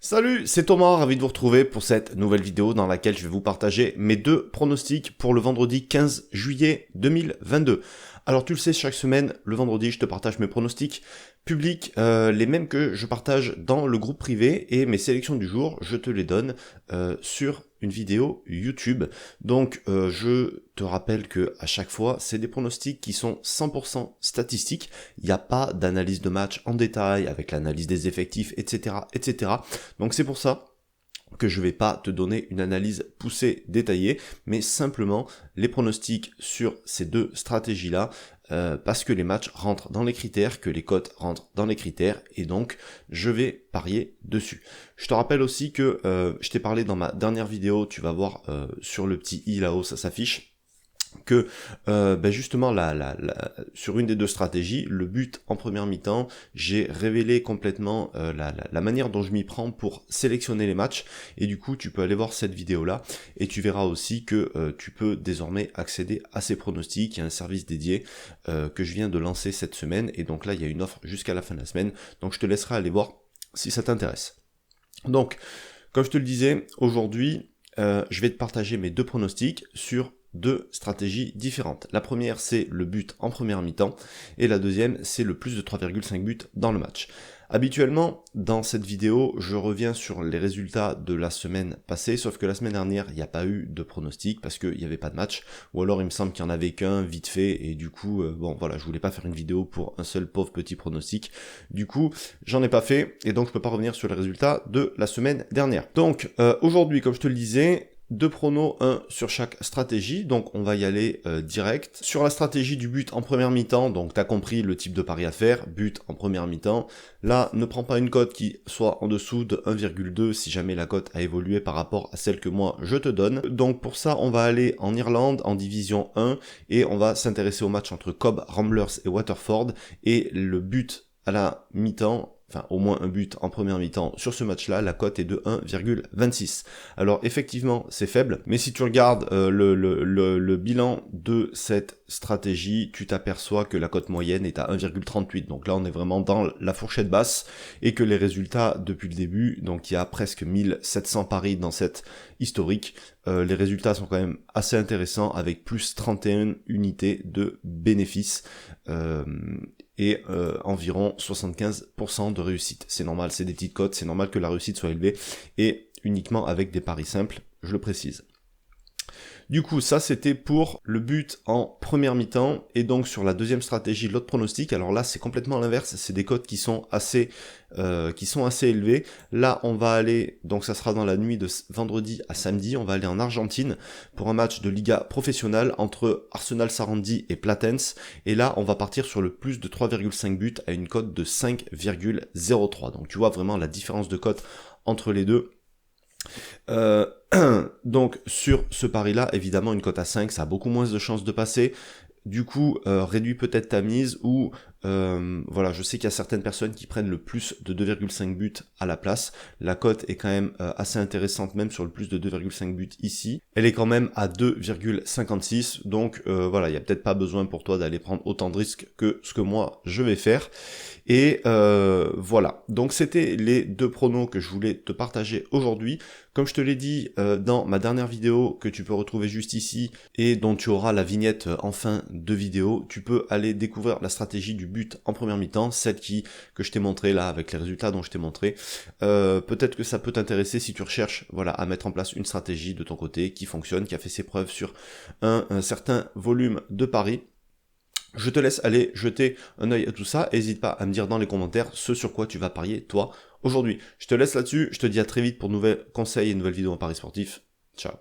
Salut, c'est Thomas, ravi de vous retrouver pour cette nouvelle vidéo dans laquelle je vais vous partager mes deux pronostics pour le vendredi 15 juillet 2022. Alors tu le sais, chaque semaine, le vendredi, je te partage mes pronostics publics, les mêmes que je partage dans le groupe privé, et mes sélections du jour, je te les donne sur une vidéo YouTube. Donc je te rappelle que à chaque fois, c'est des pronostics qui sont 100% statistiques. Il n'y a pas d'analyse de match en détail avec l'analyse des effectifs, etc., etc. Donc c'est pour ça que je vais pas te donner une analyse poussée, détaillée, mais simplement les pronostics sur ces deux stratégies-là, parce que les matchs rentrent dans les critères, que les cotes rentrent dans les critères, et donc je vais parier dessus. Je te rappelle aussi que je t'ai parlé dans ma dernière vidéo, tu vas voir sur le petit i là-haut, ça s'affiche, que justement sur une des deux stratégies, le but en première mi-temps, j'ai révélé complètement la manière dont je m'y prends pour sélectionner les matchs, et du coup tu peux aller voir cette vidéo là et tu verras aussi que tu peux désormais accéder à ces pronostics. Il y a un service dédié que je viens de lancer cette semaine, et donc là il y a une offre jusqu'à la fin de la semaine, donc je te laisserai aller voir si ça t'intéresse. Donc comme je te le disais, aujourd'hui je vais te partager mes deux pronostics sur deux stratégies différentes. La première, c'est le but en première mi-temps, et la deuxième, c'est le plus de 3,5 buts dans le match. Habituellement, dans cette vidéo, je reviens sur les résultats de la semaine passée, sauf que la semaine dernière, il n'y a pas eu de pronostic parce qu'il n'y avait pas de match, ou alors il me semble qu'il n'y en avait qu'un vite fait, et du coup, je voulais pas faire une vidéo pour un seul pauvre petit pronostic. Du coup, j'en ai pas fait, et donc je peux pas revenir sur les résultats de la semaine dernière. Donc, aujourd'hui, comme je te le disais, deux pronos, un sur chaque stratégie, donc on va y aller direct. Sur la stratégie du but en première mi-temps, donc t'as compris le type de pari à faire, but en première mi-temps. Là, ne prends pas une cote qui soit en dessous de 1,2 si jamais la cote a évolué par rapport à celle que moi je te donne. Donc pour ça, on va aller en Irlande, en division 1, et on va s'intéresser au match entre Cobh, Ramblers et Waterford, et le but à la mi-temps, enfin au moins un but en première mi-temps sur ce match-là, la cote est de 1,26. Alors effectivement c'est faible, mais si tu regardes le bilan de cette stratégie, tu t'aperçois que la cote moyenne est à 1,38. Donc là on est vraiment dans la fourchette basse, et que les résultats depuis le début, donc il y a presque 1700 paris dans cette historique, les résultats sont quand même assez intéressants avec plus 31 unités de bénéfices. Et environ 75% de réussite. C'est normal, c'est des petites cotes, c'est normal que la réussite soit élevée, et uniquement avec des paris simples, je le précise. Du coup, ça c'était pour le but en première mi-temps, et donc sur la deuxième stratégie, l'autre pronostic, alors là c'est complètement l'inverse, c'est des cotes qui sont assez élevées. Là on va aller, donc ça sera dans la nuit de vendredi à samedi, on va aller en Argentine pour un match de Liga professionnelle entre Arsenal Sarandi et Platense, et là on va partir sur le plus de 3,5 buts à une cote de 5,03. Donc tu vois vraiment la différence de cote entre les deux. Donc sur ce pari-là, évidemment, une cote à 5, ça a beaucoup moins de chances de passer. Du coup, réduis peut-être ta mise, ou je sais qu'il y a certaines personnes qui prennent le plus de 2,5 buts à la place. La cote est quand même assez intéressante, même sur le plus de 2,5 buts ici. Elle est quand même à 2,56, donc il n'y a peut-être pas besoin pour toi d'aller prendre autant de risques que ce que moi je vais faire. Et voilà, donc c'était les deux pronos que je voulais te partager aujourd'hui. Comme je te l'ai dit dans ma dernière vidéo, que tu peux retrouver juste ici, et dont tu auras la vignette en fin de vidéo, tu peux aller découvrir la stratégie du but en première mi-temps, celle que je t'ai montré là, avec les résultats dont je t'ai montré. Peut-être que ça peut t'intéresser si tu recherches à mettre en place une stratégie de ton côté qui fonctionne, qui a fait ses preuves sur un certain volume de paris. Je te laisse aller jeter un œil à tout ça, n'hésite pas à me dire dans les commentaires ce sur quoi tu vas parier toi aujourd'hui. Je te laisse là-dessus, je te dis à très vite pour de nouveaux conseils et de nouvelles vidéos en paris sportif. Ciao.